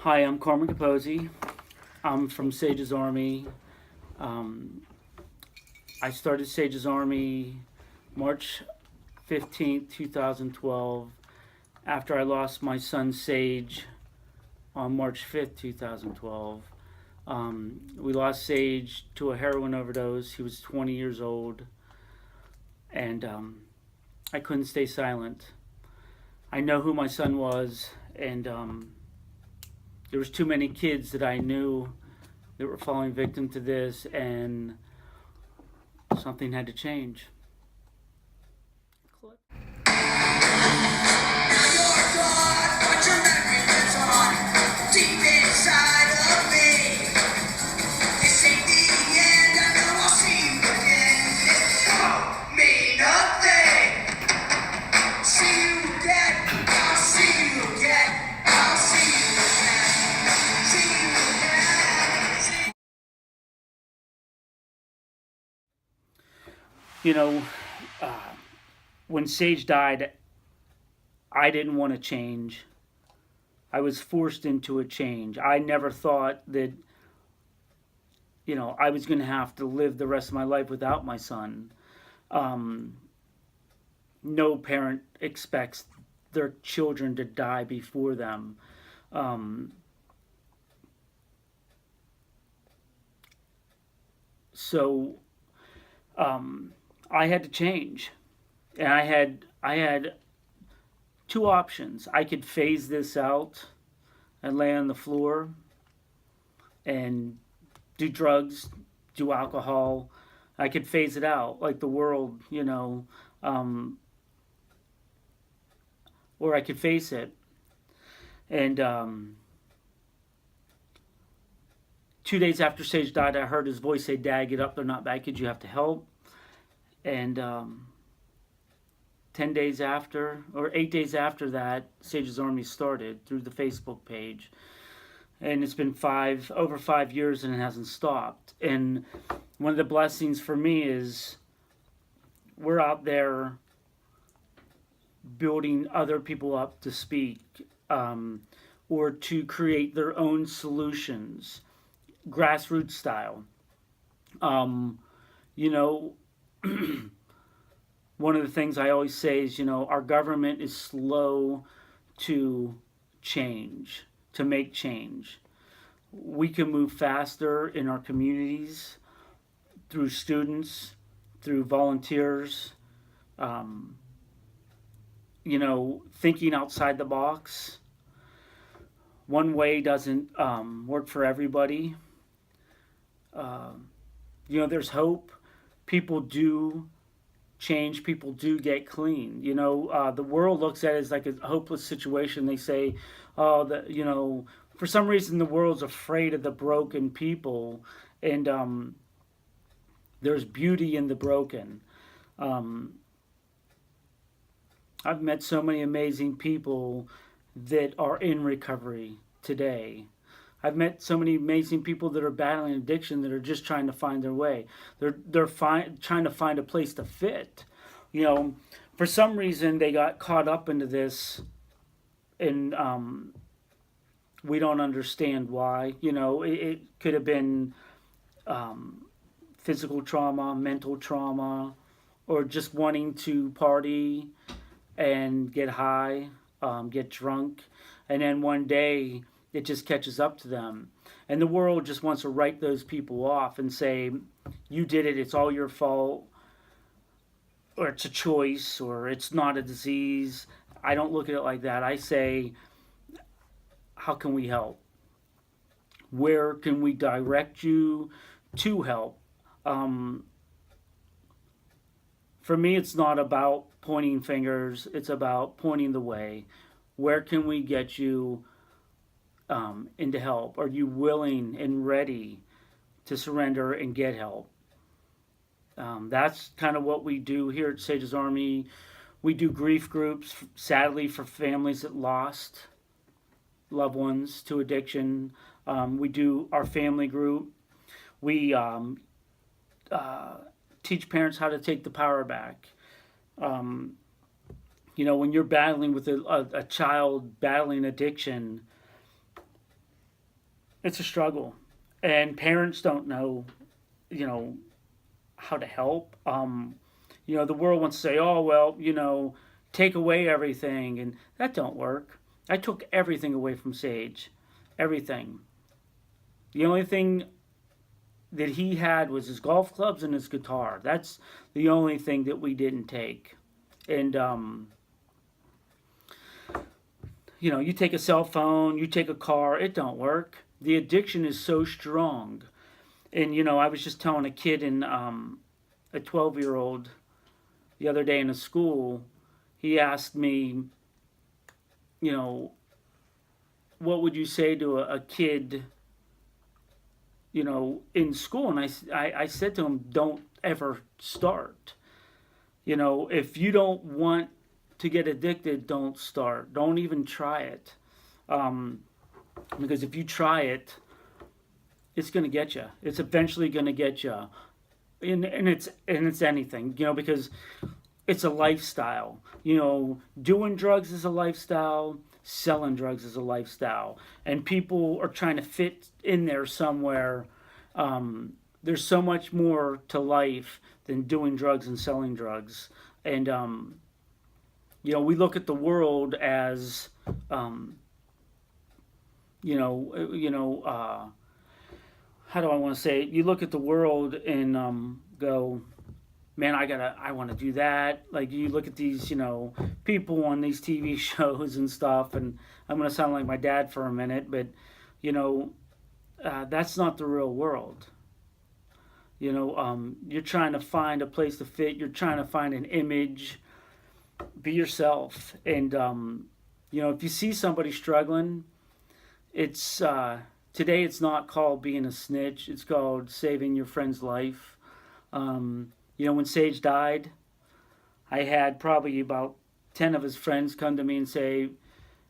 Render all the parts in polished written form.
Hi, I'm Carmen Capozzi. I'm from Sage's Army. Um, I started Sage's Army March 15th, 2012, after I lost my son Sage on March 5th, 2012. We lost Sage to a heroin overdose. He was 20 years old, and I couldn't stay silent. I know who my son was, and there was too many kids that I knew that were falling victim to this, and something had to change. You know, uh, when Sage died, I didn't want to change. I was forced into a change. I never thought that, I was going to have to live the rest of my life without my son. Um, no parent expects their children to die before them. Um, so I had to change, and I had two options. I could phase this out and lay on the floor and do drugs, do alcohol. I could phase it out like the world, um, or I could face it. And 2 days after Sage died, I heard his voice say, "Dad, get up. They're not bad kids. You have to help." And 10 days after, or 8 days after that, Sage's Army started through the Facebook page, and it's been over 5 years, and it hasn't stopped. And one of the blessings for me is we're out there building other people up to speak, or to create their own solutions, grassroots style. Um, you know, One of the things I always say is, our government is slow to change, to make change. We can move faster in our communities through students, through volunteers, um, thinking outside the box. One way doesn't work for everybody. Uh, there's hope. People do change, people do get clean. The world looks at it as like a hopeless situation. They say, oh, for some reason the world's afraid of the broken people, and there's beauty in the broken. Um, I've met so many amazing people that are in recovery today. I've met so many amazing people that are battling addiction that are just trying to find their way. They're trying to find a place to fit. You know, for some reason they got caught up into this, and we don't understand why. It could have been um, physical trauma, mental trauma, or just wanting to party and get high, get drunk, and then one day it just catches up to them. And the world just wants to write those people off and say, you did it, it's all your fault, or it's a choice, or it's not a disease. I don't look at it like that. I say, how can we help? Where can we direct you to help? Um, for me, it's not about pointing fingers, it's about pointing the way. Where can we get you into help? Are you willing and ready to surrender and get help? That's kind of what we do here at Sage's Army. We do grief groups, sadly, for families that lost loved ones to addiction. We do our family group. We uh, teach parents how to take the power back. Um, when you're battling with a child battling addiction, it's a struggle, and parents don't know, you know, how to help. The world wants to say, oh well, take away everything, and that don't work. I took everything away from Sage, everything. The only thing that he had was his golf clubs and his guitar. That's the only thing that we didn't take. And you take a cell phone, you take a car, it don't work. The addiction is so strong. And I was just telling a kid in a 12-year-old the other day in a school. He asked me, you know, what would you say to a kid, in school? And I said to him, don't ever start. If you don't want to get addicted, don't start. Don't even try it. Because if you try it, it's going to get you. It's eventually going to get you. And it's anything, because it's a lifestyle. Doing drugs is a lifestyle. Selling drugs is a lifestyle, and people are trying to fit in there somewhere. There's so much more to life than doing drugs and selling drugs, and we look at the world as, how do I want to say it? You look at the world and go, man, I want to do that. Like, you look at these, people on these TV shows and stuff, and I'm going to sound like my dad for a minute, but, that's not the real world. You're trying to find a place to fit. You're trying to find an image. Be yourself. And, if you see somebody struggling, it's, today it's not called being a snitch. It's called saving your friend's life. When Sage died, I had probably about 10 of his friends come to me and say,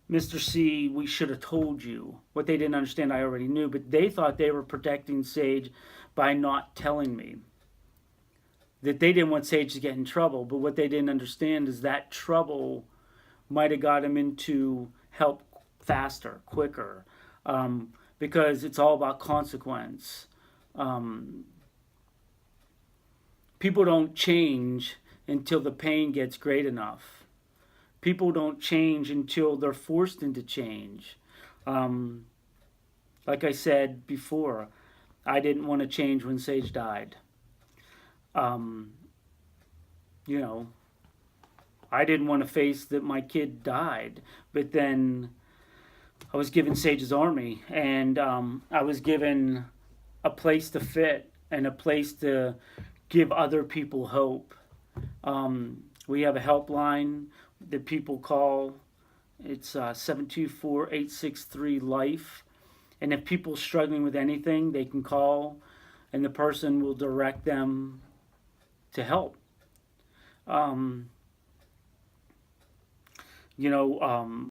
Mr. C, we should have told you. What they didn't understand, I already knew, but they thought they were protecting Sage by not telling me. That they didn't want Sage to get in trouble, but what they didn't understand is that trouble might have got him into help faster, quicker, because it's all about consequence. People don't change until the pain gets great enough. People don't change until they're forced into change. Like I said before, I didn't want to change when Sage died. I didn't want to face that my kid died, but then I was given Sage's Army, and I was given a place to fit and a place to give other people hope. We have a helpline that people call. It's 724-863-LIFE. And if people are struggling with anything, they can call, and the person will direct them to help.